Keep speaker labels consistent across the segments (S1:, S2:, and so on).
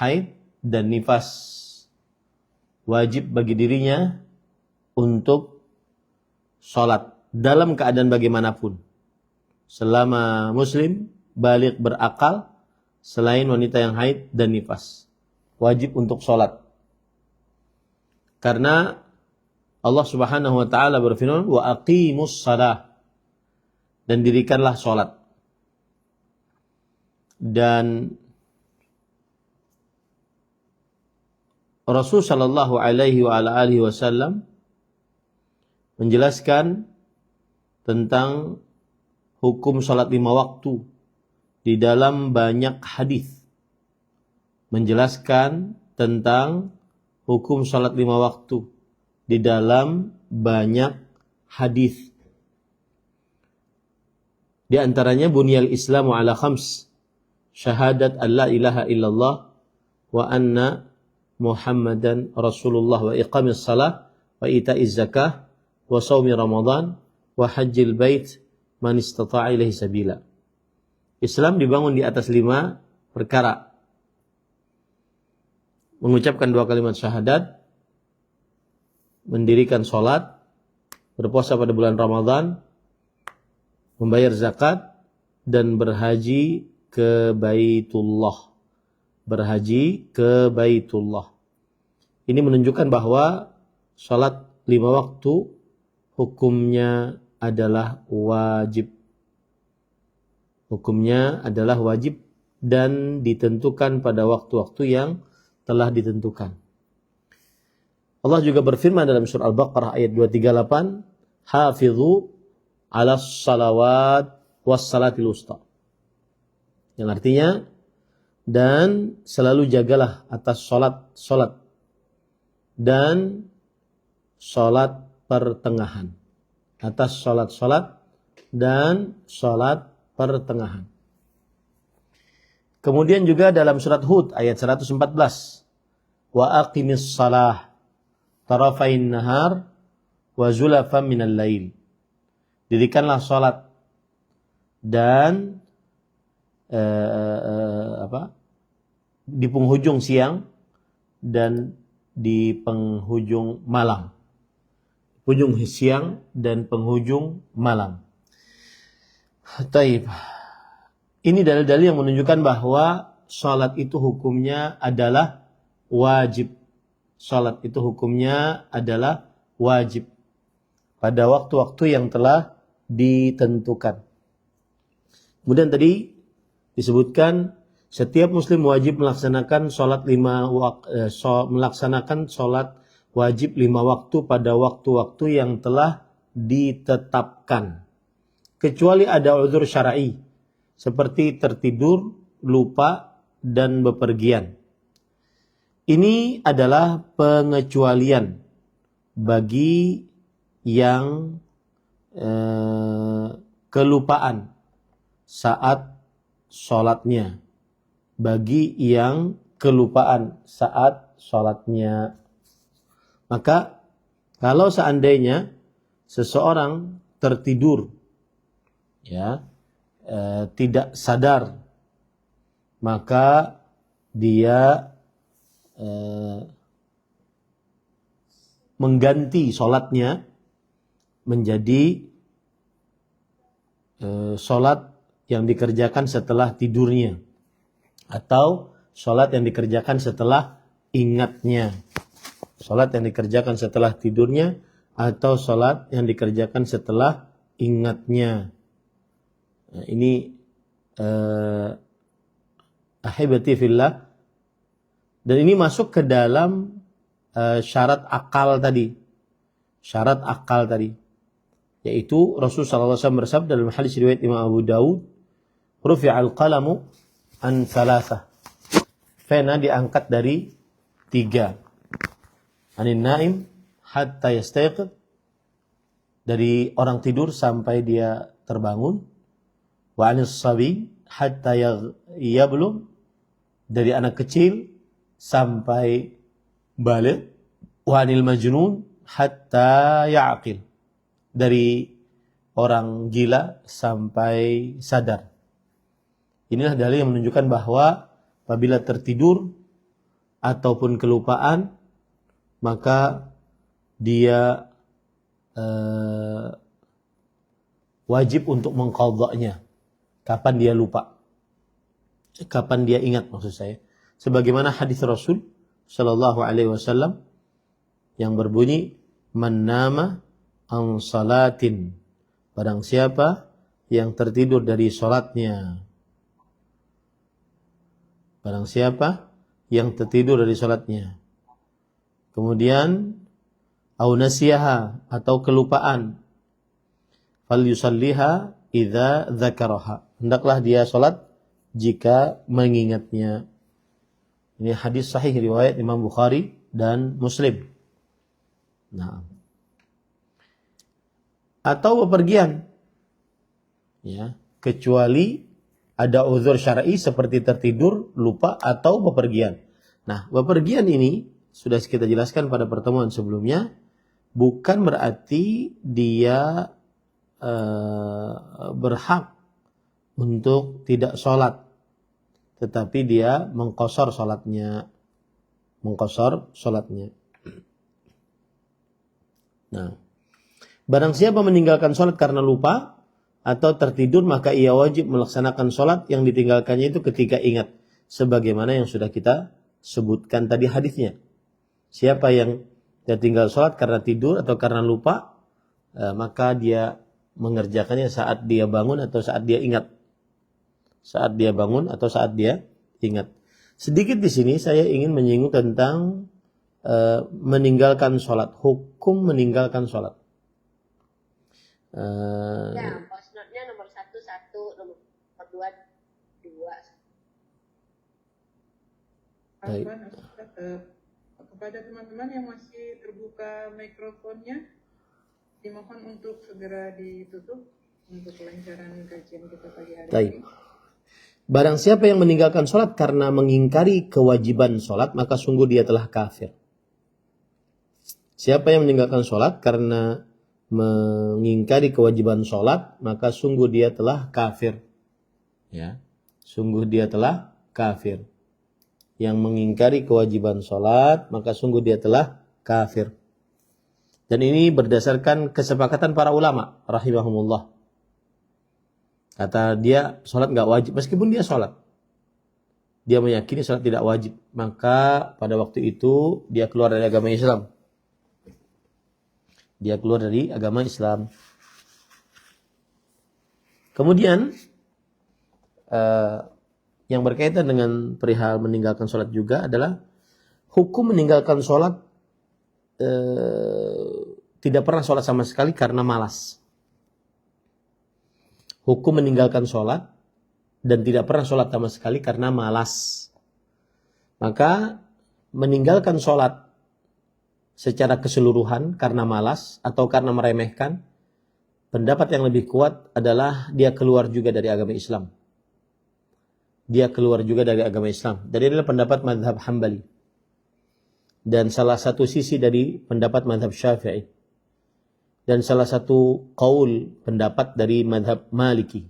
S1: haid dan nifas. Wajib bagi dirinya untuk sholat dalam keadaan bagaimanapun. Selama muslim, baligh berakal, selain wanita yang haid dan nifas. Wajib untuk sholat. Karena Allah subhanahu wa ta'ala berfirman, wa aqimus shalah. Dan dirikanlah sholat. Dan Rasul sallallahu alaihi wa ala alihi wasallam menjelaskan tentang hukum salat 5 waktu di dalam banyak hadis. Menjelaskan tentang hukum salat 5 waktu di dalam banyak hadis. Di antaranya bunyal Islamu ala khams, syahadat an la ilaha illallah wa anna Muhammadan Rasulullah wa iqamis salah wa ita'iz zakah wa shaumi Ramadan wa hajjil bait man istata'a ilaihi sabila. Islam dibangun di atas 5 perkara. Mengucapkan 2 kalimat syahadat, mendirikan salat, berpuasa pada bulan Ramadan, membayar zakat, dan berhaji ke Baitullah. Berhaji ke Baitullah. Ini menunjukkan bahwa salat 5 waktu hukumnya adalah wajib. Hukumnya adalah wajib dan ditentukan pada waktu-waktu yang telah ditentukan. Allah juga berfirman dalam surah Al-Baqarah ayat 238, "Hafizu 'alas salawat was salatil wusta." Yang artinya, dan selalu jagalah atas salat dan salat pertengahan. Atas salat dan salat pertengahan. Kemudian juga dalam surat Hud ayat 114, wa aqimis salah tarafain nahar wa zulafan minal lail. Dirikanlah salat dan di penghujung siang dan di penghujung malam. Penghujung siang dan penghujung malam. Taib. Ini dalil-dalil yang menunjukkan bahwa salat itu hukumnya adalah wajib. Salat itu hukumnya adalah wajib pada waktu-waktu yang telah ditentukan. Kemudian tadi disebutkan setiap muslim wajib melaksanakan salat wajib 5 waktu pada waktu-waktu yang telah ditetapkan. Kecuali ada uzur syar'i seperti tertidur, lupa, dan bepergian. Ini adalah pengecualian bagi yang kelupaan saat sholatnya. Bagi yang kelupaan saat sholatnya. Maka kalau seandainya seseorang tertidur, tidak sadar, maka dia mengganti sholatnya menjadi sholat yang dikerjakan setelah tidurnya atau sholat yang dikerjakan setelah ingatnya, sholat yang dikerjakan setelah tidurnya atau sholat yang dikerjakan setelah ingatnya. Nah, ini ahibati fillah, dan ini masuk ke dalam syarat akal tadi. Syarat akal tadi, yaitu Rasulullah SAW bersabda dalam hadis riwayat Imam Abu Daud, rufi'al qalamu an thalathah. Pena diangkat dari 3. Anin naim hatta yastayqid, dari orang tidur sampai dia terbangun. Wa anis sabi hatta yablugh, dari anak kecil sampai baligh. Wa anil majnun hatta ya'qil, dari orang gila sampai sadar. Inilah dalil yang menunjukkan bahwa apabila tertidur ataupun kelupaan, maka dia wajib untuk mengqadha'nya. Kapan dia lupa, kapan dia ingat maksud saya. Sebagaimana hadis Rasul sallallahu alaihi wasallam yang berbunyi, man nama an salatin, barang siapa yang tertidur dari salatnya. Barang siapa yang tertidur dari salatnya. Kemudian au nasiyaha, atau kelupaan, fal yusalliha idza dzakaraha, hendaklah dia salat jika mengingatnya. Ini hadis sahih riwayat Imam Bukhari dan Muslim. Nah, atau bepergian, ya, kecuali ada uzur syar'i seperti tertidur, lupa, atau bepergian. Nah, bepergian ini sudah kita jelaskan pada pertemuan sebelumnya, bukan berarti dia berhak untuk tidak sholat, tetapi dia mengqashar sholatnya. Nah, barang siapa meninggalkan sholat karena lupa atau tertidur, maka ia wajib melaksanakan sholat yang ditinggalkannya itu ketika ingat, sebagaimana yang sudah kita sebutkan tadi hadisnya. Siapa yang tertinggal sholat karena tidur atau karena lupa, maka dia mengerjakannya saat dia bangun atau saat dia ingat. Saat dia bangun atau saat dia ingat. Sedikit di sini saya ingin menyinggung tentang meninggalkan sholat, hukum meninggalkan sholat.
S2: Ya, post-note-nya nomor 1, nomor 2, 2.
S3: Kepada teman-teman yang masih terbuka mikrofonnya, dimohon untuk segera ditutup untuk kelancaran kajian kita pagi hari ini.
S1: Barang siapa yang meninggalkan sholat karena mengingkari kewajiban sholat, maka sungguh dia telah kafir. Siapa yang meninggalkan sholat karena mengingkari kewajiban sholat, maka sungguh dia telah kafir. Ya, sungguh dia telah kafir. Yang mengingkari kewajiban sholat, maka sungguh dia telah kafir. Dan ini berdasarkan kesepakatan para ulama, rahimahumullah. Kata dia, sholat nggak wajib, meskipun dia sholat. Dia meyakini sholat tidak wajib, maka pada waktu itu dia keluar dari agama Islam. Dia keluar dari agama Islam. Kemudian yang berkaitan dengan perihal meninggalkan sholat juga adalah hukum meninggalkan sholat tidak pernah sholat sama sekali karena malas. Hukum meninggalkan sholat dan tidak pernah sholat sama sekali karena malas. Maka meninggalkan sholat secara keseluruhan karena malas atau karena meremehkan, pendapat yang lebih kuat adalah dia keluar juga dari agama Islam. Dia keluar juga dari agama Islam. Dan ini adalah pendapat mazhab Hambali. Dan salah satu sisi dari pendapat mazhab Syafi'i. Dan salah satu qaul pendapat dari mazhab Maliki.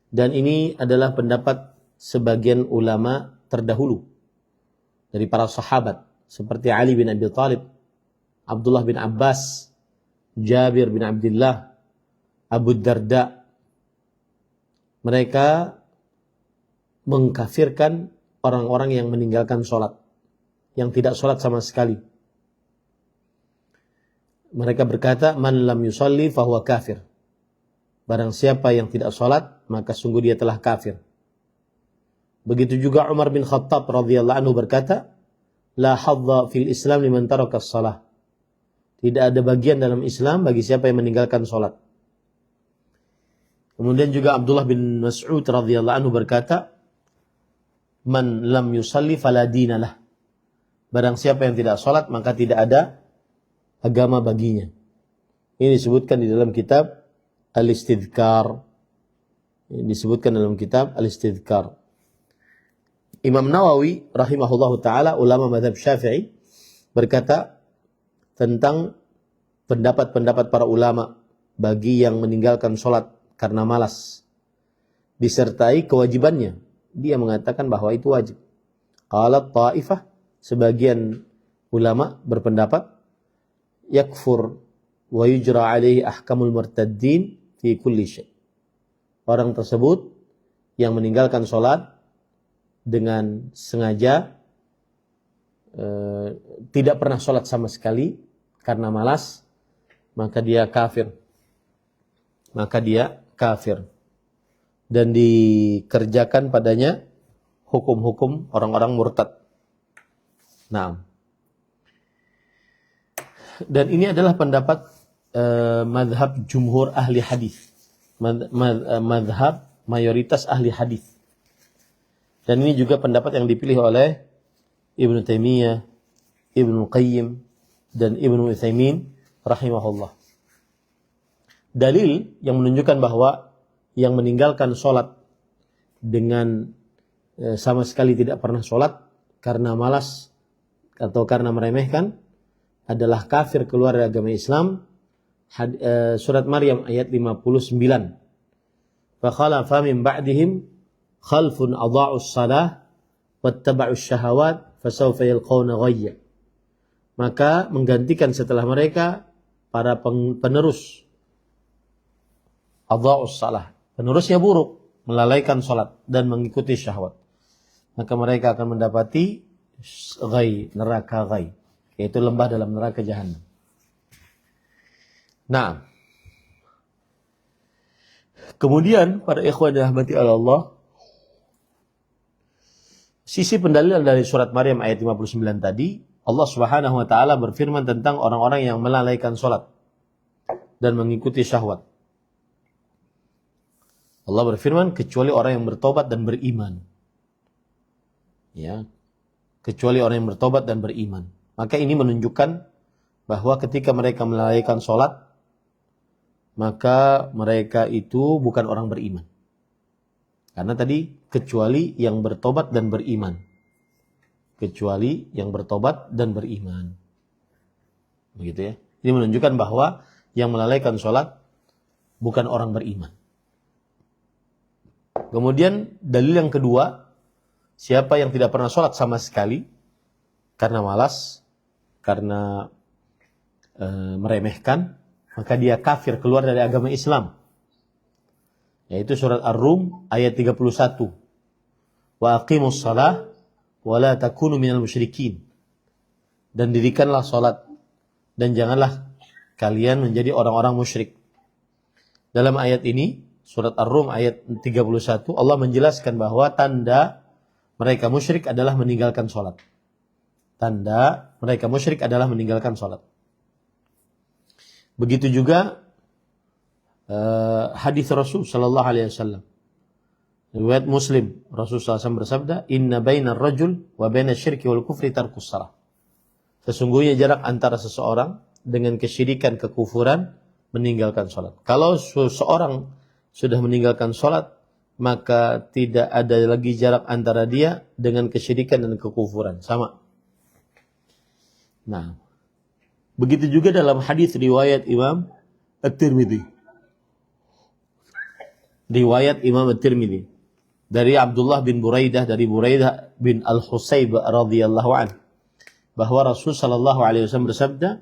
S1: Dan ini adalah pendapat sebagian ulama terdahulu dari para sahabat. Seperti Ali bin Abi Thalib, Abdullah bin Abbas, Jabir bin Abdullah, Abu Darda. Mereka mengkafirkan orang-orang yang meninggalkan sholat, yang tidak sholat sama sekali. Mereka berkata, man lam yusalli fahuwa kafir. Barang siapa yang tidak sholat, maka sungguh dia telah kafir. Begitu juga Umar bin Khattab radhiyallahu anhu berkata, la hadza fil Islam liman taraka shalah. Tidak ada bagian dalam Islam bagi siapa yang meninggalkan sholat. Kemudian juga Abdullah bin Mas'ud radhiyallahu anhu berkata, man lam yusalli fala dinalah. Barang siapa yang tidak sholat, maka tidak ada agama baginya. Ini disebutkan di dalam kitab Al-Istidhkar. Ini disebutkan dalam kitab Al-Istidhkar. Imam Nawawi rahimahullahu ta'ala, ulama mazhab Syafi'i, berkata tentang pendapat-pendapat para ulama bagi yang meninggalkan sholat karena malas disertai kewajibannya. Dia mengatakan bahwa itu wajib. Qalat ta'ifah sebagian ulama berpendapat yakfur wa yujra alaihi ahkamul murtaddin fi kulli syai. Orang tersebut yang meninggalkan sholat dengan sengaja, tidak pernah sholat sama sekali karena malas, maka dia kafir. Dan dikerjakan padanya hukum-hukum orang-orang murtad. Nah, dan ini adalah pendapat madhab jumhur ahli hadis, madhab mayoritas ahli hadis. Dan ini juga pendapat yang dipilih oleh Ibnu Taimiyah, Ibnu Qayyim, dan Ibnu Utsaimin rahimahullah. Dalil yang menunjukkan bahwa yang meninggalkan sholat dengan sama sekali tidak pernah sholat karena malas atau karena meremehkan adalah kafir keluar dari agama Islam. Surat Maryam ayat 59. Fakhalafa min ba'dihim khalfun adha'us salah wattaba'us syahawat fasawfa yalqawna ghayya. Maka menggantikan setelah mereka para penerus adha'us salah, penerusnya buruk, melalaikan salat dan mengikuti syahwat. Maka mereka akan mendapati ghai, neraka ghai, yaitu lembah dalam neraka jahanam. Nah, kemudian para ikhwan yang dirahmati Allah, sisi pendalilan dari surat Maryam ayat 59 tadi, Allah Subhanahu wa taala berfirman tentang orang-orang yang melalaikan salat dan mengikuti syahwat. Allah berfirman kecuali orang yang bertobat dan beriman. Ya. Kecuali orang yang bertobat dan beriman. Maka ini menunjukkan bahwa ketika mereka melalaikan salat, maka mereka itu bukan orang beriman. Karena tadi kecuali yang bertobat dan beriman. Kecuali yang bertobat dan beriman. Begitu ya. Ini menunjukkan bahwa yang melalaikan salat bukan orang beriman. Kemudian dalil yang kedua, siapa yang tidak pernah sholat sama sekali karena malas, karena meremehkan, maka dia kafir keluar dari agama Islam. Yaitu surat Ar-Rum ayat 31. Wa aqimus shalah wa la takunu minal musyrikin. Dan dirikanlah sholat dan janganlah kalian menjadi orang-orang musyrik. Dalam ayat ini surat Ar-Rum ayat 31, Allah menjelaskan bahwa tanda mereka musyrik adalah meninggalkan sholat. Tanda mereka musyrik adalah meninggalkan sholat. Begitu juga hadis Rasul sallallahu alaihi wasallam. Riwayat Muslim, Rasul SAW bersabda, "Inna bainar rajul wa bainasy syirki wal kufri tarkus shalah." Sesungguhnya jarak antara seseorang dengan kesyirikan, kekufuran, meninggalkan sholat. Kalau seseorang sudah meninggalkan sholat, maka tidak ada lagi jarak antara dia dengan kesyirikan dan kekufuran. Sama. Nah, begitu juga dalam hadis riwayat Imam At-Tirmidzi. Riwayat Imam At-Tirmidzi dari Abdullah bin Buraidah, dari Buraidah bin Al-Husayb radhiyallahu anhu, bahwa Rasul sallallahu alaihi wasallam bersabda,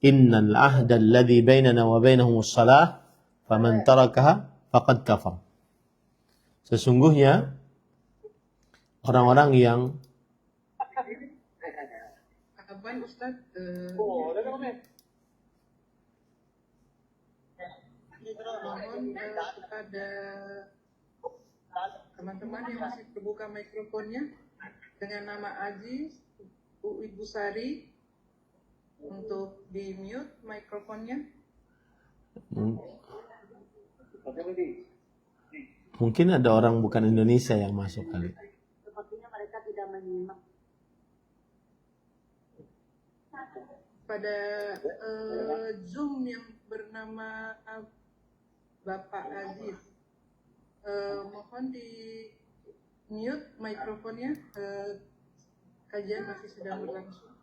S1: "Innal ahda alladhi bainana wa bainahumus shalah, faman tarakaha faqad kafar." Sesungguhnya orang-orang yang
S3: Apaan Ustaz? Mohon kepada teman-teman yang masih terbuka mikrofonnya dengan nama Aziz, Ibu Sari, untuk di mute mikrofonnya.
S1: Mungkin ada orang bukan Indonesia yang masuk kali.
S2: Sepertinya mereka tidak menyimak.
S3: Pada Zoom yang bernama Bapak Aziz, mohon di mute mikrofonnya, kajian masih sedang berlangsung.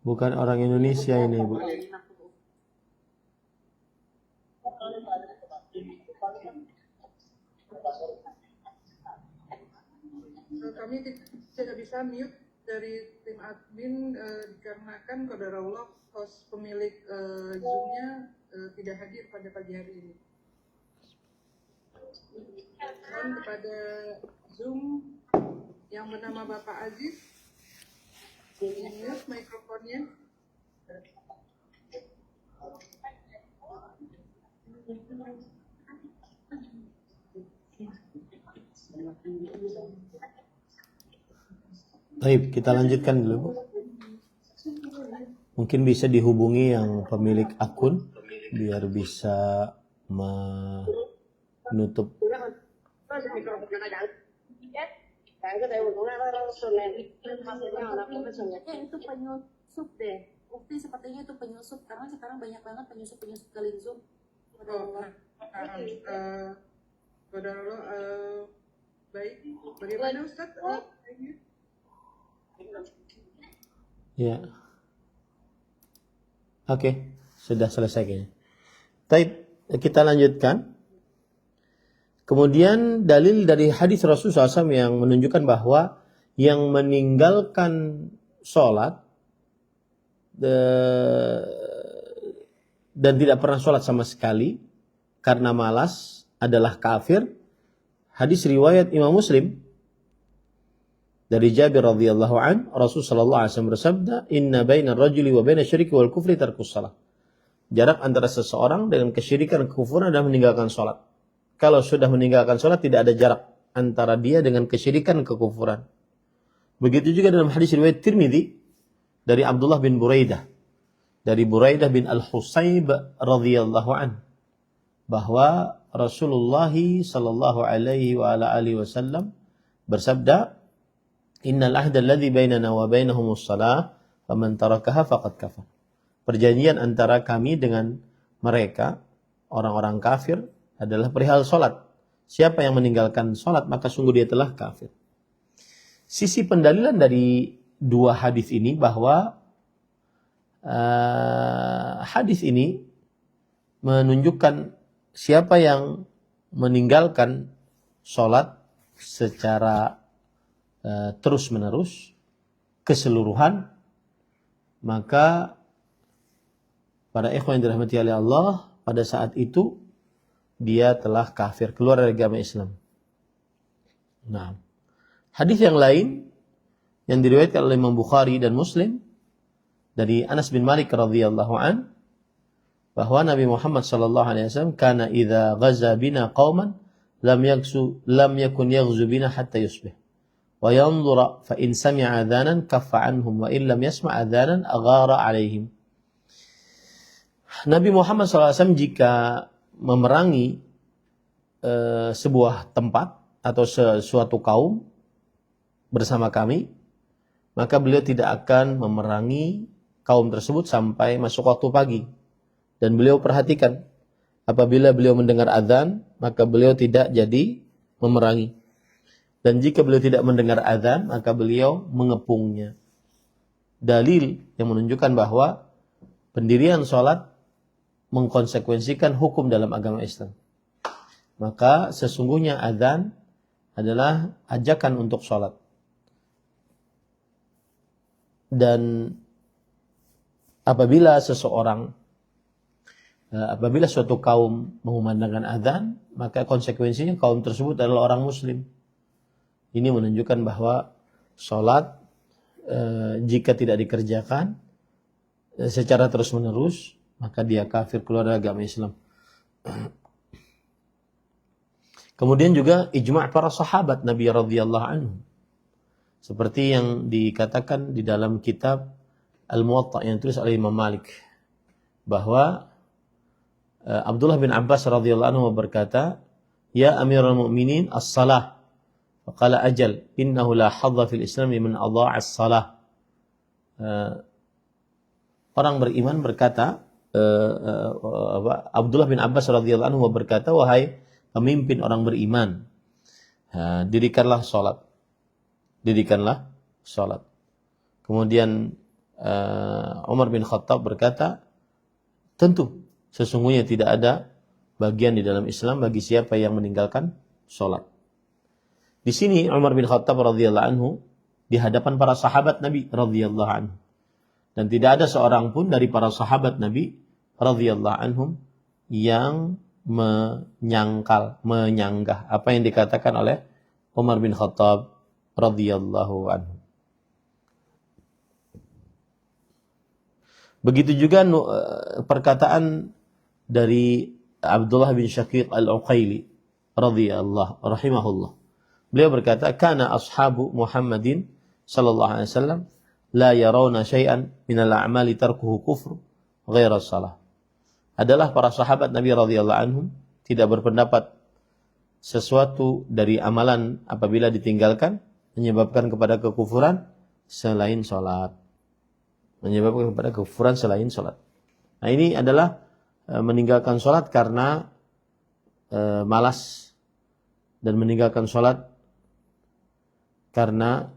S1: Bukan orang Indonesia ini, Bu.
S3: kami tidak bisa mute dari tim admin dikarenakan qadarullah host pemilik Zoom-nya tidak hadir pada pagi hari ini. Mohon kepada Zoom yang bernama Bapak Aziz, mute mikrofonnya.
S1: Baik, kita lanjutkan dulu, Bu. Mungkin bisa dihubungi yang pemilik akun biar bisa menutup.
S4: Itu penyusup deh. Ukti sepertinya itu penyusup karena sekarang banyak banget penyusup kali Zoom.
S3: Qadarullah, baik. Bagaimana Ustaz?
S1: Ya. Oke, sudah selesai kayaknya. Baik, kita lanjutkan. Kemudian dalil dari hadis Rasulullah SAW yang menunjukkan bahwa yang meninggalkan sholat dan tidak pernah sholat sama sekali karena malas adalah kafir. Hadis riwayat Imam Muslim dari Jabir radhiyallahu an, Rasul sallallahu alaihi wasallam bersabda, "Inna baina ar-rajuli wa baina syirki wal kufri tarkus shalah." Jarak antara seseorang dengan kesyirikan dan kekufuran adalah meninggalkan sholat. Kalau sudah meninggalkan sholat, tidak ada jarak antara dia dengan kesyirikan dan kekufuran. Begitu juga dalam hadis riwayat Tirmidzi dari Abdullah bin Buraidah, dari Buraidah bin Al-Husayb radhiyallahu an, bahwa Rasulullah sallallahu alaihi wa ala alihi wasallam bersabda, "Innal ahda alladhi bainana wa bainahumus shalah, faman tarakaha faqad kafar." Perjanjian antara kami dengan mereka, orang-orang kafir, adalah perihal sholat. Siapa yang meninggalkan sholat, maka sungguh dia telah kafir. Sisi pendalilan dari dua hadis ini bahwa hadis ini menunjukkan siapa yang meninggalkan sholat secara terus-menerus, keseluruhan, maka para ikhwan yang dirahmati oleh Allah, pada saat itu dia telah kafir, keluar dari agama Islam. Nah, hadis yang lain yang diriwayatkan oleh Imam Bukhari dan Muslim dari Anas bin Malik radhiyallahu an, bahwa Nabi Muhammad sallallahu alaihi wasallam kana idza ghaza bina qauman lam yakun yaghzu bina hatta yusbih wa yanzura fa in sami'a adhanan kaffa anhum wa in lam yasma' adhanan aghara alaihim. Nabi Muhammad SAW jika memerangi sebuah tempat atau suatu kaum bersama kami, maka beliau tidak akan memerangi kaum tersebut sampai masuk waktu pagi. Dan beliau perhatikan, apabila beliau mendengar azan, maka beliau tidak jadi memerangi. Dan jika beliau tidak mendengar azan, maka beliau mengepungnya. Dalil yang menunjukkan bahwa pendirian sholat mengkonsekuensikan hukum dalam agama Islam. Maka sesungguhnya azan adalah ajakan untuk sholat. Dan apabila suatu kaum mengumandangkan azan, maka konsekuensinya kaum tersebut adalah orang muslim. Ini menunjukkan bahwa sholat jika tidak dikerjakan secara terus-menerus, maka dia kafir, keluar dari agama Islam. Kemudian juga ijma' para sahabat Nabi radhiyallahu anhu. Seperti yang dikatakan di dalam kitab Al-Muwatta yang ditulis oleh Imam Malik, bahwa Abdullah bin Abbas radhiyallahu anhu berkata, "Ya Amirul Mu'minin, as-salah." Faqala ajal, innahu la hadza fil Islam liman adha'a as-salah. Orang beriman berkata, Abdullah bin Abbas radhiyallahu anhu berkata, "Wahai pemimpin orang beriman, dirikanlah salat." Kemudian Umar bin Khattab berkata, "Tentu sesungguhnya tidak ada bagian di dalam Islam bagi siapa yang meninggalkan salat." Di sini Umar bin Khattab radhiyallahu anhu di hadapan para sahabat Nabi radhiyallahu anhu. Dan tidak ada seorang pun dari para sahabat Nabi radhiyallahu anhum yang menyanggah apa yang dikatakan oleh Umar bin Khattab radhiyallahu anhu. Begitu juga perkataan dari Abdullah bin Syaqiq al-Uqaili radhiyallahu rahimahullah. Beliau berkata, "Kana ashabu Muhammadin sallallahu alaihi wasallam la yarawna syai'an min al-a'mali tarkuhu kufr ghaira shalah." Adalah para sahabat Nabi radhiyallahu anhum tidak berpendapat sesuatu dari amalan apabila ditinggalkan menyebabkan kepada kekufuran selain salat. Menyebabkan kepada kekufuran selain salat. Nah, ini adalah meninggalkan salat karena malas dan meninggalkan salat karena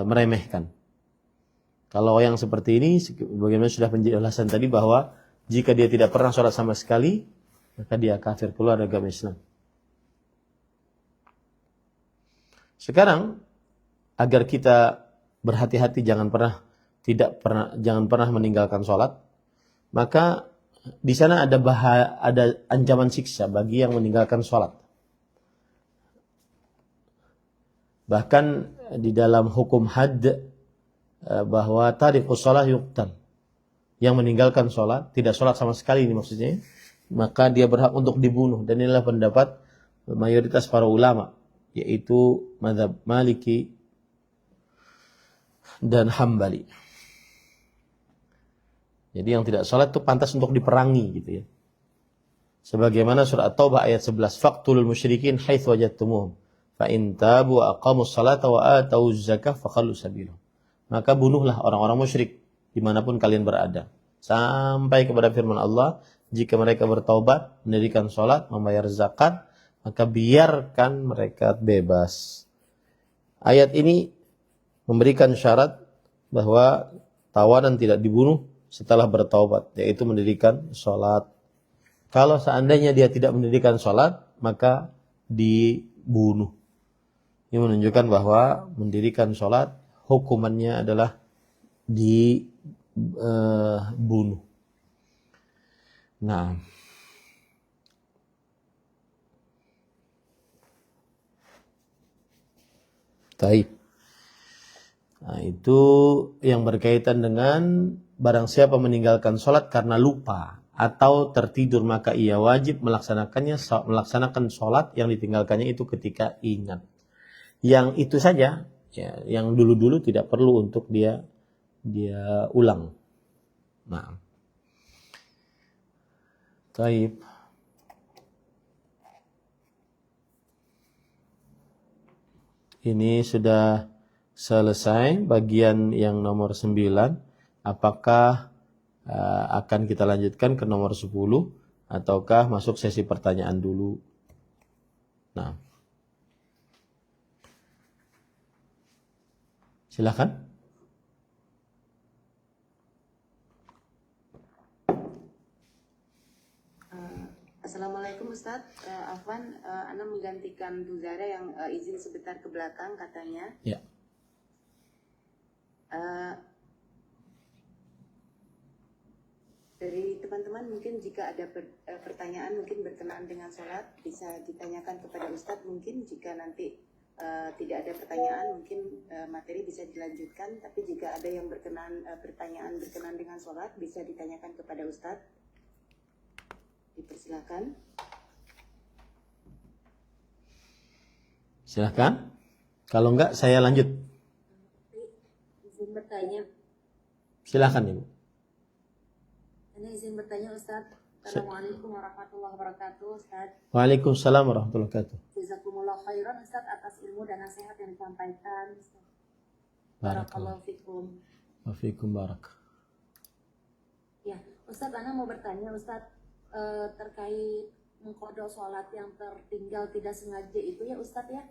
S1: meremehkan. Kalau yang seperti ini, bagaimana sudah penjelasan tadi bahwa jika dia tidak pernah sholat sama sekali, maka dia kafir, keluar dari agama Islam. Sekarang, agar kita berhati-hati jangan pernah meninggalkan sholat, maka di sana ada ancaman siksa bagi yang meninggalkan sholat. Bahkan di dalam hukum hadd bahwa tarikus shalah yuqtal. Yang meninggalkan sholat, tidak sholat sama sekali ini maksudnya, maka dia berhak untuk dibunuh. Dan inilah pendapat mayoritas para ulama, yaitu mazhab Maliki dan Hambali. Jadi yang tidak sholat itu pantas untuk diperangi gitu ya. Sebagaimana surah At-Taubah ayat 11, "Faqtulul musyrikin haitsu wajadtumuhum. Fa in tabu wa aqamus salata wa atauz zakah fakhallu sabilahum." Maka bunuhlah orang-orang musyrik dimanapun kalian berada. Sampai kepada firman Allah, jika mereka bertaubat, mendirikan sholat, membayar zakat, maka biarkan mereka bebas. Ayat ini memberikan syarat bahwa tawanan tidak dibunuh setelah bertaubat, yaitu mendirikan sholat. Kalau seandainya dia tidak mendirikan sholat, maka dibunuh. Ini menunjukkan bahwa mendirikan sholat hukumannya adalah dibunuh. Nah, taib. Nah, itu yang berkaitan dengan barang siapa meninggalkan sholat karena lupa atau tertidur, maka ia wajib melaksanakan sholat yang ditinggalkannya itu ketika ingat. Yang itu saja, ya, yang dulu-dulu tidak perlu untuk dia ulang. Nah, taib. Ini sudah selesai bagian yang nomor 9. Apakah akan kita lanjutkan ke nomor 10 ataukah masuk sesi pertanyaan dulu? Nah, silakan.
S5: Assalamualaikum Ustadz, Afwan, Ana menggantikan Bu Zara yang izin sebentar ke belakang katanya.
S1: Ya.
S5: Dari teman-teman mungkin jika ada pertanyaan mungkin berkenaan dengan sholat bisa ditanyakan kepada Ustadz. Mungkin jika nanti tidak ada pertanyaan mungkin materi bisa dilanjutkan. Tapi jika ada yang pertanyaan berkenaan dengan sholat bisa ditanyakan kepada Ustadz. Dipersilakan.
S1: Silakan. Kalau enggak saya lanjut.
S4: Izin bertanya.
S1: Silakan Ibu.
S4: Ini izin bertanya Ustadz. Assalamualaikum warahmatullahi wabarakatuh Ustadz.
S1: Waalaikumsalam warahmatullahi wabarakatuh.
S4: Jazakumullah khairan Ustadz atas ilmu dan nasihat yang disampaikan.
S1: Barakallahu
S4: fikum.
S1: Wa fikum barak.
S4: Ya, Ustadz, Ana mau bertanya Ustadz terkait mengqadha sholat yang tertinggal tidak sengaja itu ya Ustadz ya.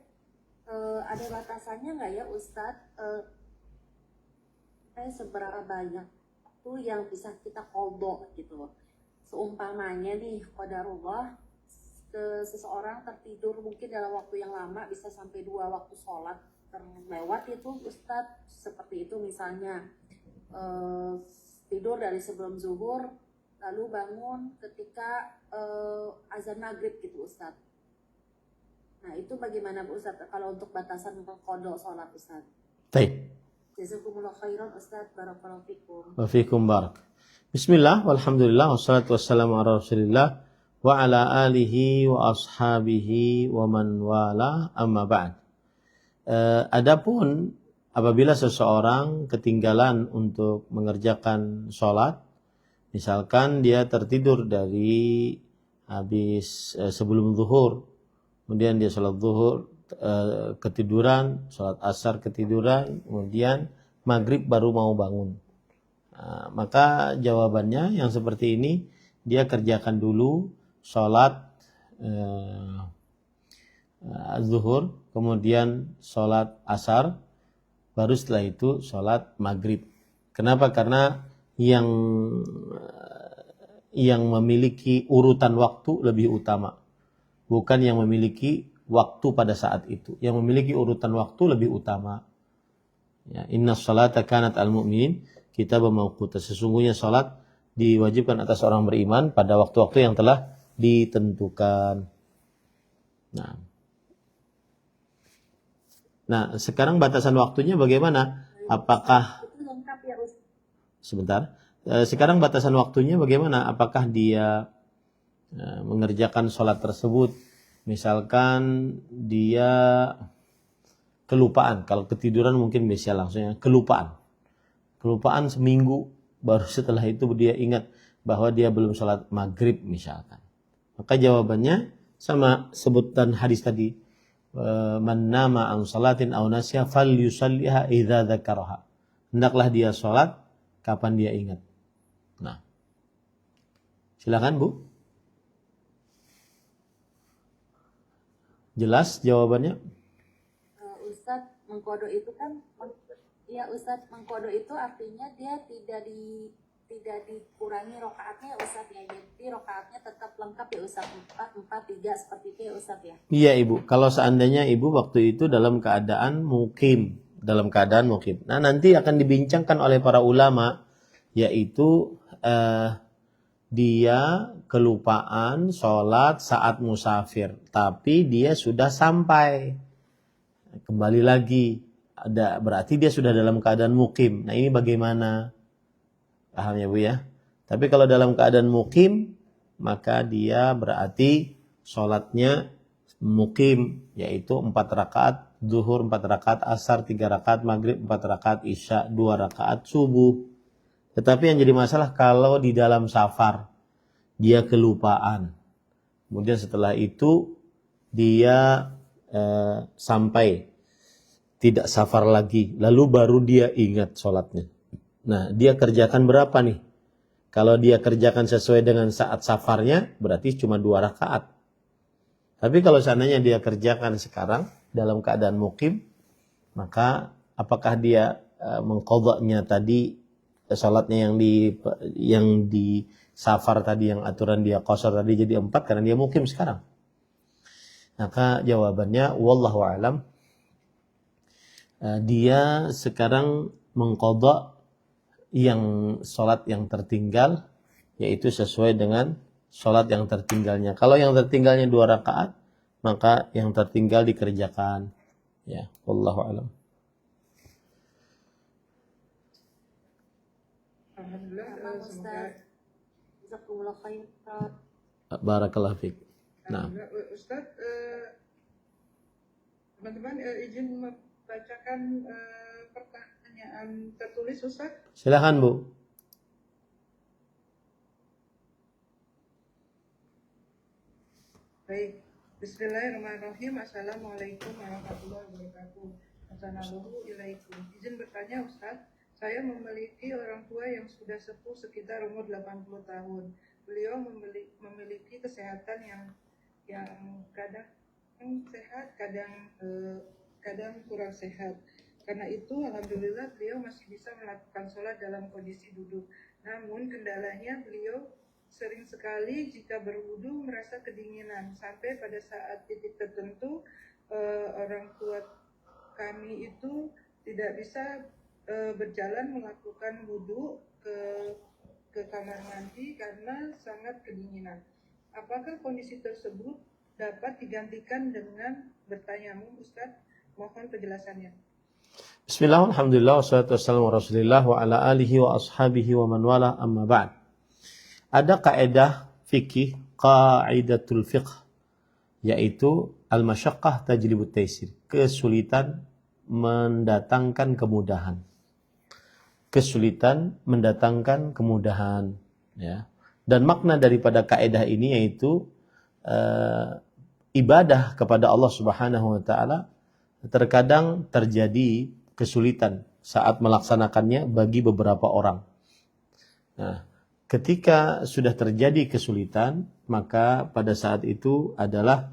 S4: Ada batasannya nggak ya Ustadz? Seberapa banyak tuh yang bisa kita qadha gitu loh. Seumpamanya nih qadarullah seseorang tertidur mungkin dalam waktu yang lama, bisa sampai 2 waktu sholat terlewat itu Ustadz, seperti itu misalnya tidur dari sebelum zuhur lalu bangun ketika azan maghrib gitu Ustadz. Nah itu bagaimana Bu Ustadz kalau untuk batasan mengqadha sholat Ustadz?
S1: Baik.
S4: Jazakumullah khairan Ustadz, barakallahu fikum.
S1: Wa fikum barak. Bismillah, walhamdulillah, wassalatu wassalamu ala rasulillah wa ala alihi wa ashabihi wa man wala, amma ba'd. Adapun apabila seseorang ketinggalan untuk mengerjakan sholat, misalkan dia tertidur dari habis sebelum zuhur, kemudian dia sholat zuhur ketiduran, sholat asar ketiduran, kemudian maghrib baru mau bangun. Maka jawabannya yang seperti ini, dia kerjakan dulu sholat zuhur, kemudian sholat asar, baru setelah itu sholat maghrib. Kenapa? Karena yang memiliki urutan waktu lebih utama, bukan yang memiliki waktu pada saat itu. Yang memiliki urutan waktu lebih utama. Ya, inna sholata kanat al-mu'minin kitaban mawquta. Sesungguhnya salat diwajibkan atas orang beriman pada waktu-waktu yang telah ditentukan. Nah, sekarang batasan waktunya bagaimana? Apakah
S4: Itu lengkap ya Ustadz?
S1: sebentar? Sekarang batasan waktunya bagaimana? Apakah dia mengerjakan sholat tersebut, misalkan dia kelupaan, kalau ketiduran mungkin bisa langsungnya kelupaan seminggu, baru setelah itu dia ingat bahwa dia belum sholat maghrib misalkan, maka jawabannya sama sebutan hadis tadi, man nama an salatin aw nasya falyusalliha idza dzakaraha, hendaklah dia sholat kapan dia ingat. Nah, silakan Bu, jelas jawabannya?
S4: Ustadz, mengqadha itu kan, ya Ustadz, mengqadha itu artinya dia tidak dikurangi rokaatnya ya Ustadz ya, jadi rokaatnya tetap lengkap ya Ustadz, 4, 4, 3 seperti itu ya Ustadz ya? Iya
S1: Ibu, kalau seandainya Ibu waktu itu dalam keadaan mukim. Nah, nanti akan dibincangkan oleh para ulama, yaitu dia kelupaan sholat saat musafir, tapi dia sudah sampai. Kembali lagi, berarti dia sudah dalam keadaan mukim. Nah, ini bagaimana? Paham ya Bu ya? Tapi kalau dalam keadaan mukim, maka dia berarti sholatnya mukim, yaitu 4 rakaat zuhur, 4 rakaat asar, 3 rakaat maghrib, 4 rakaat isya, 2 rakaat subuh. Tetapi yang jadi masalah kalau di dalam safar, dia kelupaan. Kemudian setelah itu dia sampai tidak safar lagi, lalu baru dia ingat sholatnya. Nah, dia kerjakan berapa nih? Kalau dia kerjakan sesuai dengan saat safarnya, berarti cuma 2 rakaat. Tapi kalau seandainya dia kerjakan sekarang dalam keadaan mukim, maka apakah dia mengqadhanya tadi sholatnya yang di safar tadi, yang aturan dia qashar tadi jadi 4 karena dia mukim sekarang? Maka jawabannya wallahu a'lam, dia sekarang mengqadha yang sholat yang tertinggal, yaitu sesuai dengan sholat yang tertinggalnya. Kalau yang tertinggalnya 2 rakaat, maka yang tertinggal dikerjakan. Ya, wallahu a'lam.
S3: Alhamdulillah, semoga
S4: Jazakumullah khairan.
S1: Barakallahu fiik. Nah,
S3: Ustadz, teman-teman izin membacakan pertanyaan tertulis Ustadz.
S1: silakan Bu.
S3: Baik, Bismillahirrahmanirrahim. Assalamualaikum warahmatullahi wabarakatuh. Assalamualaikum ilaikum. Izin bertanya Ustadz, saya memiliki orang tua yang sudah sepuh sekitar umur 80 tahun. Beliau memiliki kesehatan yang kadang sehat, kadang kurang sehat. Karena itu, alhamdulillah beliau masih bisa melakukan sholat dalam kondisi duduk. Namun kendalanya beliau sering sekali jika berwudu merasa kedinginan sampai pada saat titik tertentu orang tua kami itu tidak bisa berjalan melakukan wudu ke kamar mandi karena sangat kedinginan. Apakah kondisi tersebut dapat digantikan dengan bertayamum, Ustaz? Mohon penjelasannya.
S1: Bismillah, alhamdulillah, wassalatu wassalamu ala rasulillah wa ala alihi wa ashabihi wa man wala amma ba'd. Ada kaidah fikih, qaidatul fiqh, yaitu al-masyaqqah tajlibut taisir. Kesulitan mendatangkan kemudahan. Kesulitan mendatangkan kemudahan, ya. Dan makna daripada kaidah ini yaitu ibadah kepada Allah Subhanahu wa taala terkadang terjadi kesulitan saat melaksanakannya bagi beberapa orang. Nah, ketika sudah terjadi kesulitan, maka pada saat itu adalah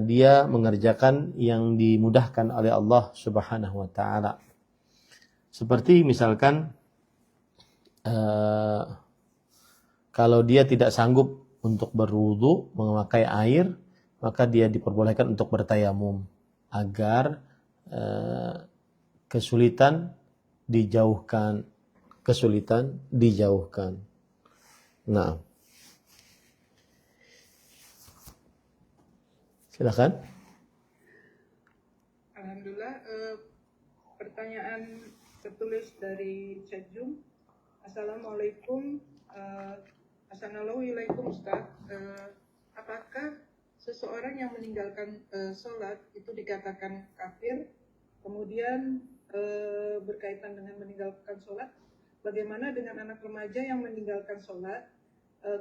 S1: dia mengerjakan yang dimudahkan oleh Allah Subhanahu wa taala. Seperti misalkan kalau dia tidak sanggup untuk berwudu memakai air, maka dia diperbolehkan untuk bertayamum agar kesulitan dijauhkan. Nah, silakan.
S3: Alhamdulillah, pertanyaan tertulis dari Cejum. Assalamualaikum, Assalamualaikum Ustaz. Apakah seseorang yang meninggalkan sholat itu dikatakan kafir? Kemudian berkaitan dengan meninggalkan sholat, bagaimana dengan anak remaja yang meninggalkan sholat,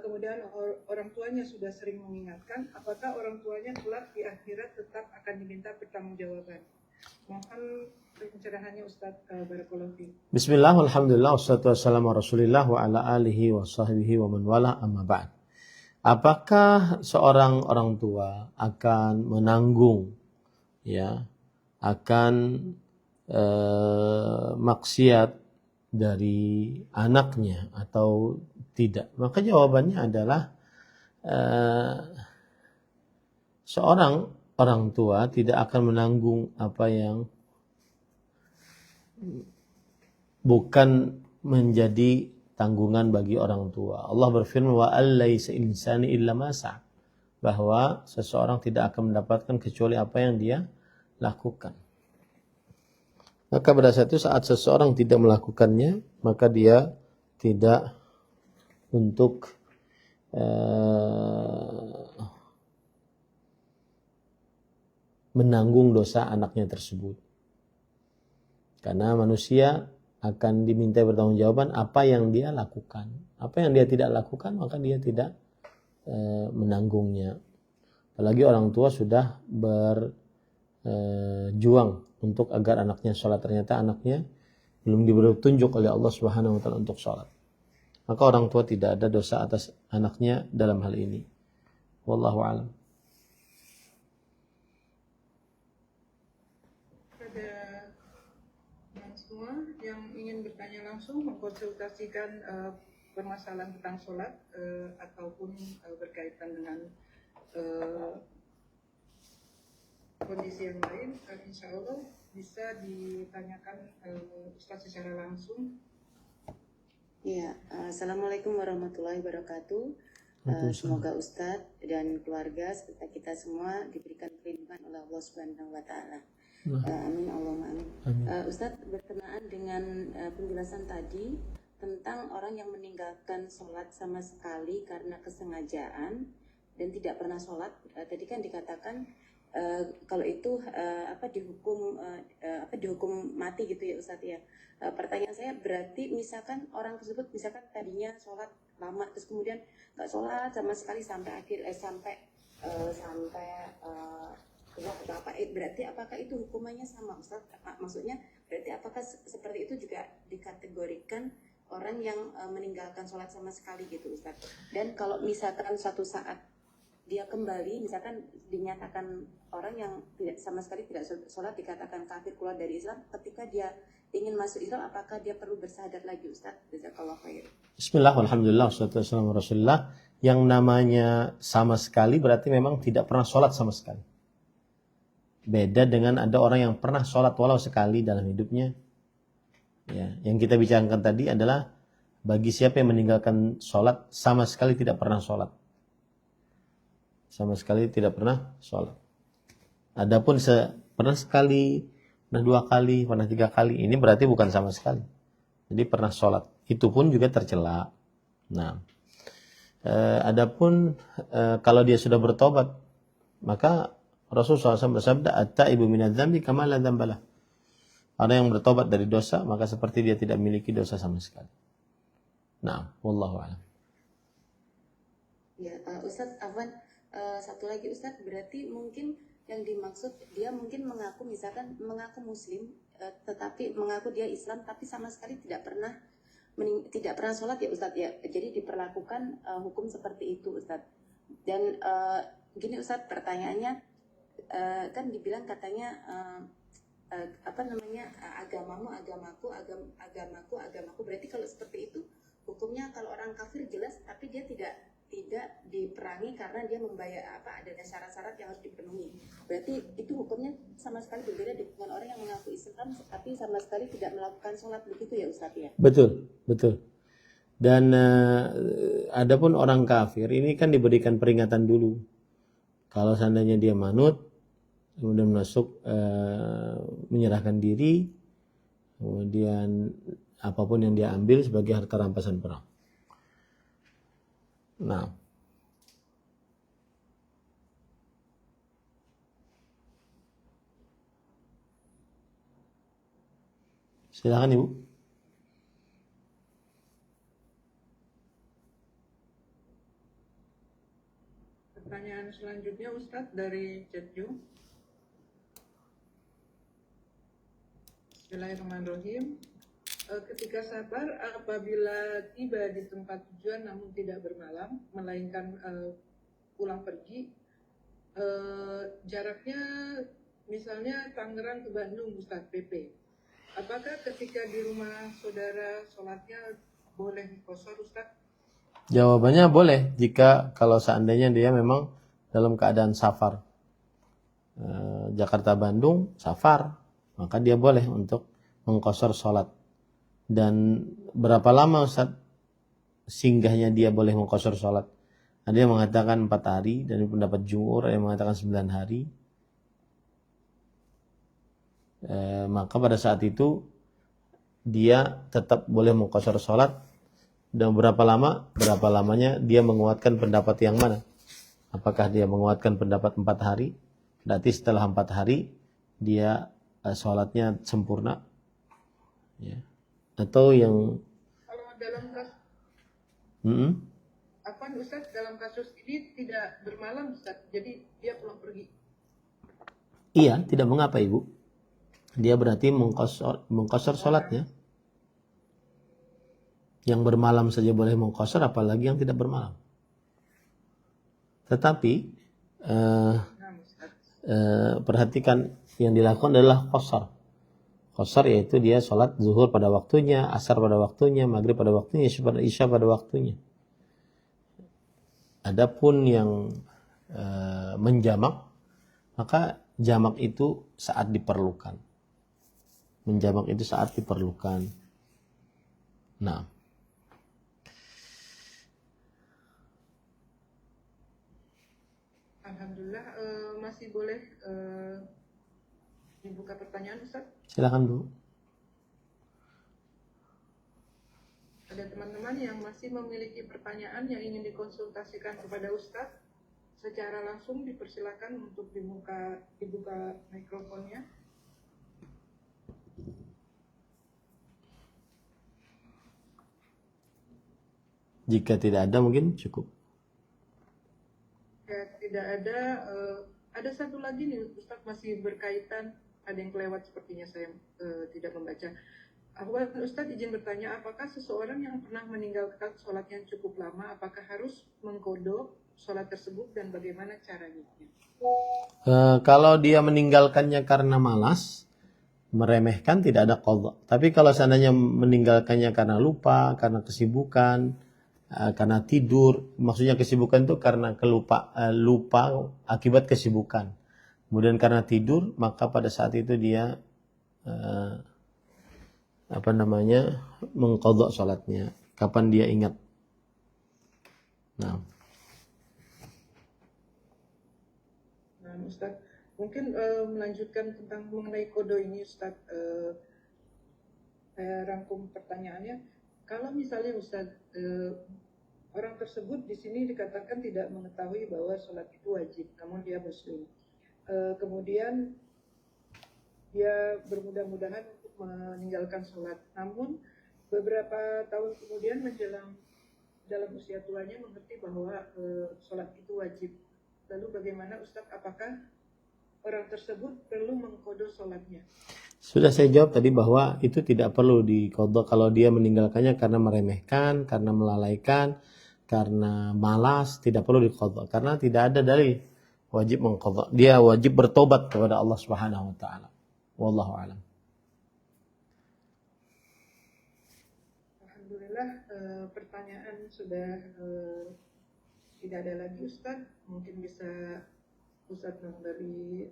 S3: kemudian orang tuanya sudah sering mengingatkan, apakah orang tuanya kelak di akhirat tetap akan diminta pertanggungjawaban? Mohon pencerahannya Ustaz. Barakallahu fiik.
S1: Bismillah, alhamdulillah, wassalatu wassalamu ala rasulillah wa ala alihi wa sahbihi wa man wala amma ba'd. Apakah seorang orang tua akan menanggung, ya, akan maksiat dari anaknya atau tidak? Maka jawabannya adalah seorang orang tua tidak akan menanggung apa yang bukan menjadi tanggungan bagi orang tua. Allah berfirman, wa allaisa insani illa ma sa'a, bahwa seseorang tidak akan mendapatkan kecuali apa yang dia lakukan. Maka pada saat itu, saat seseorang tidak melakukannya, maka dia tidak untuk menanggung dosa anaknya tersebut. Karena manusia akan diminta pertanggungjawaban apa yang dia lakukan. Apa yang dia tidak lakukan, maka dia tidak menanggungnya. Apalagi orang tua sudah berjuang untuk agar anaknya sholat, ternyata anaknya belum diberi petunjuk oleh Allah Subhanahu wa taala untuk sholat. Maka orang tua tidak ada dosa atas anaknya dalam hal ini. Wallahu a'lam.
S3: Pada semua yang ingin bertanya langsung, mengkonsultasikan permasalahan tentang sholat ataupun berkaitan dengan kondisi yang lain, insya Allah bisa ditanyakan Ustaz secara langsung.
S5: Ya, Assalamualaikum warahmatullahi wabarakatuh. Semoga Ustadz dan keluarga serta kita semua diberikan perlindungan oleh Allah Subhanahu wa taala. Amin Allahumma amin. Ustadz, berkenaan dengan penjelasan tadi tentang orang yang meninggalkan sholat sama sekali karena kesengajaan dan tidak pernah sholat, tadi kan dikatakan kalau itu dihukum mati gitu ya Ustadz ya. Pertanyaan saya, berarti misalkan orang tersebut misalkan tadinya sholat lama terus kemudian nggak sholat sama sekali sampai berarti apakah itu hukumannya sama Ustadz? Maksudnya berarti apakah seperti itu juga dikategorikan orang yang meninggalkan sholat sama sekali gitu Ustadz? Dan kalau misalkan suatu saat dia kembali, misalkan dinyatakan orang yang tidak sama sekali tidak sholat dikatakan kafir keluar dari Islam, ketika dia ingin masuk Islam, apakah dia perlu bersyahadat lagi, Ustaz? Jazakallah khair.
S1: Bismillah, alhamdulillah, wassalatu wassalamu ala Rasulillah. Yang namanya sama sekali berarti memang tidak pernah sholat sama sekali. Beda dengan ada orang yang pernah sholat walau sekali dalam hidupnya. Ya, yang kita bicarakan tadi adalah bagi siapa yang meninggalkan sholat sama sekali tidak pernah sholat. Sama sekali tidak pernah sholat. Adapun pernah sekali, pernah 2 kali, pernah 3 kali, ini berarti bukan sama sekali. Jadi pernah sholat. Itu pun juga tercela. Nah, adapun kalau dia sudah bertobat, maka Rasulullah SAW bersabda, "At-taibu minadz-dzambi kama la dzambalah." Orang yang bertobat dari dosa, maka seperti dia tidak memiliki dosa sama sekali. Nah, wallahu a'lam.
S5: Ya, Ustaz Afwan, satu lagi Ustaz, berarti mungkin yang dimaksud dia mungkin mengaku, misalkan mengaku Muslim, tetapi mengaku dia Islam, tapi sama sekali tidak pernah sholat ya Ustaz ya. Jadi diperlakukan hukum seperti itu Ustaz. Dan gini Ustaz, pertanyaannya kan dibilang katanya agamamu agamaku, agamaku. Berarti kalau seperti itu hukumnya kalau orang kafir jelas, tapi dia tidak diperangi karena dia membayar ada syarat-syarat yang harus dipenuhi. Berarti itu hukumnya sama sekali berbeda dengan orang yang mengaku Islam tapi sama sekali tidak melakukan sholat, begitu ya Ustaz ya?
S1: Betul, betul. Dan adapun orang kafir ini kan diberikan peringatan dulu. Kalau seandainya dia manut, kemudian masuk menyerahkan diri, kemudian apapun yang dia ambil sebagai harta rampasan perang. Nah, silakan Ibu.
S3: Pertanyaan selanjutnya Ustadz dari chat Zoom. Bismillahirrahmanirrahim. Ketika sabar apabila tiba di tempat tujuan namun tidak bermalam, melainkan pulang pergi, jaraknya misalnya Tangerang ke Bandung, Ustadz PP. Apakah ketika di rumah saudara sholatnya boleh qashar, Ustadz?
S1: Jawabannya boleh jika kalau seandainya dia memang dalam keadaan safar. Jakarta Bandung safar, maka dia boleh untuk mengqashar sholat. Dan berapa lama Ustaz singgahnya dia boleh mengqashar sholat? Ada yang mengatakan 4 hari, dan pendapat jumhur ada yang mengatakan 9 hari. Maka pada saat itu dia tetap boleh mengqashar sholat. Dan berapa lamanya dia menguatkan pendapat yang mana? Apakah dia menguatkan pendapat 4 hari? Berarti setelah 4 hari dia sholatnya sempurna, ya. Atau yang
S3: kalau dalam kasus Ustaz, dalam kasus ini tidak bermalam Ustaz, jadi dia pulang pergi.
S1: Iya, tidak mengapa Ibu. Dia berarti mengqashar sholatnya. Yang bermalam saja boleh mengqashar, apalagi yang tidak bermalam. Tetapi perhatikan yang dilakukan adalah qashar. Qashar yaitu dia sholat zuhur pada waktunya, asar pada waktunya, maghrib pada waktunya, isya pada waktunya. Adapun yang menjamak, maka jamak itu saat diperlukan. Menjamak itu saat diperlukan. Nah,
S3: Alhamdulillah, masih boleh dibuka pertanyaan Ustaz?
S1: silakan Bu.
S3: Ada teman-teman yang masih memiliki pertanyaan yang ingin dikonsultasikan kepada Ustaz, secara langsung dipersilakan untuk dibuka mikrofonnya.
S1: Jika tidak ada mungkin cukup.
S3: Ya, tidak ada satu lagi nih Ustaz, masih berkaitan, ada yang kelewat sepertinya, saya tidak membaca. Ustaz izin bertanya, apakah seseorang yang pernah meninggalkan sholat yang cukup lama, apakah harus mengkodok sholat tersebut dan bagaimana caranya?
S1: Kalau dia meninggalkannya karena malas, meremehkan, tidak ada qadha. Tapi kalau seandainya meninggalkannya karena lupa, karena kesibukan, karena tidur, maksudnya kesibukan itu karena lupa akibat kesibukan. Kemudian karena tidur, maka pada saat itu dia mengqadha salatnya kapan dia ingat. Nah,
S3: Ustaz, mungkin melanjutkan tentang mengenai kodo ini, Ustaz. Saya rangkum pertanyaannya. Kalau misalnya Ustaz, orang tersebut di sini dikatakan tidak mengetahui bahwa sholat itu wajib, namun dia muslim. Kemudian dia bermudah-mudahan untuk meninggalkan sholat. Namun beberapa tahun kemudian menjelang dalam usia tuanya mengerti bahwa sholat itu wajib. Lalu bagaimana Ustaz, apakah orang tersebut perlu mengqadha sholatnya?
S1: sudah saya jawab tadi bahwa itu tidak perlu diqadha kalau dia meninggalkannya karena meremehkan, karena melalaikan, karena malas, tidak perlu diqadha karena tidak ada dalil wajib mengqadha. Dia wajib bertobat kepada Allah Subhanahu wa taala. Wallahu a'lam.
S3: Alhamdulillah, pertanyaan sudah tidak ada lagi, Ustaz. Mungkin bisa Ustaz memberi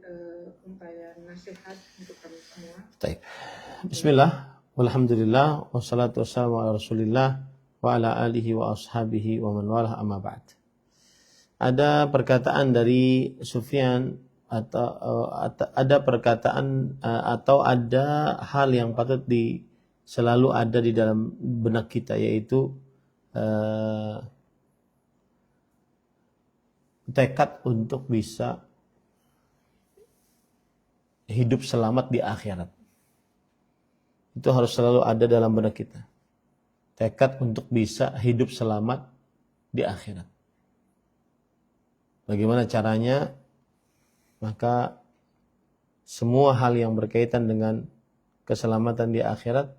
S3: untayan nasihat untuk kami semua.
S1: Baik. Bismillah, walhamdulillah, wassalatu wassalamu ala rasulillah wa ala alihi wa ashabihi wa man walah, amma ba'd. Ada perkataan dari Sufyan atau ada perkataan atau ada hal yang patut selalu ada di dalam benak kita, yaitu tekad untuk bisa hidup selamat di akhirat. Itu harus selalu ada dalam benak kita. Tekad untuk bisa hidup selamat di akhirat. Bagaimana caranya? Maka semua hal yang berkaitan dengan keselamatan di akhirat,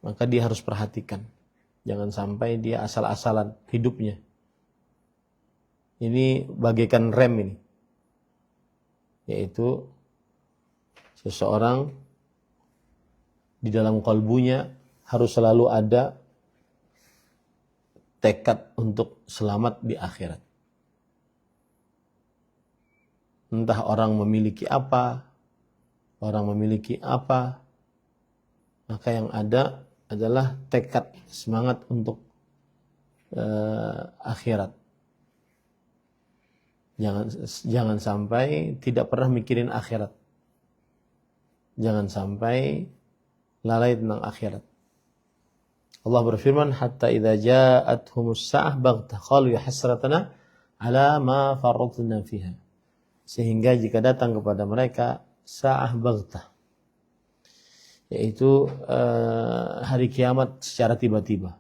S1: maka dia harus perhatikan. Jangan sampai dia asal-asalan hidupnya. Ini bagaikan rem ini. Yaitu seseorang di dalam kalbunya harus selalu ada tekad untuk selamat di akhirat. Entah orang memiliki apa, orang memiliki apa, maka yang ada adalah tekad, semangat untuk akhirat. Jangan sampai tidak pernah mikirin akhirat. Jangan sampai lalai tentang akhirat. Allah berfirman, hatta idza ja'athumus sa'ah baghtah qalu ya hasratana ala ma farratna fiha. Sehingga jika datang kepada mereka sa'ah baghtah, yaitu hari kiamat secara tiba-tiba,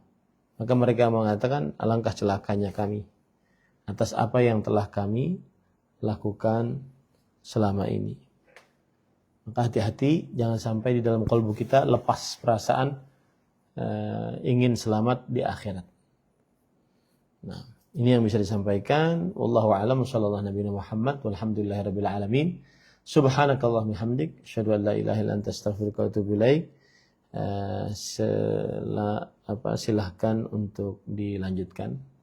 S1: maka mereka mengatakan, alangkah celakanya kami atas apa yang telah kami lakukan selama ini. Maka hati-hati, jangan sampai di dalam kalbu kita lepas perasaan ingin selamat di akhirat. Nah, ini yang bisa disampaikan. Wallahu a'lam. Sallallahu nabiyana Muhammad walhamdulillahirabbil alamin. Subhanakallahumma hamdik, asyhadu an la ilaha illa anta, astaghfiruka wa atubu ilaik. Silahkan untuk dilanjutkan.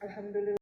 S3: Alhamdulillah.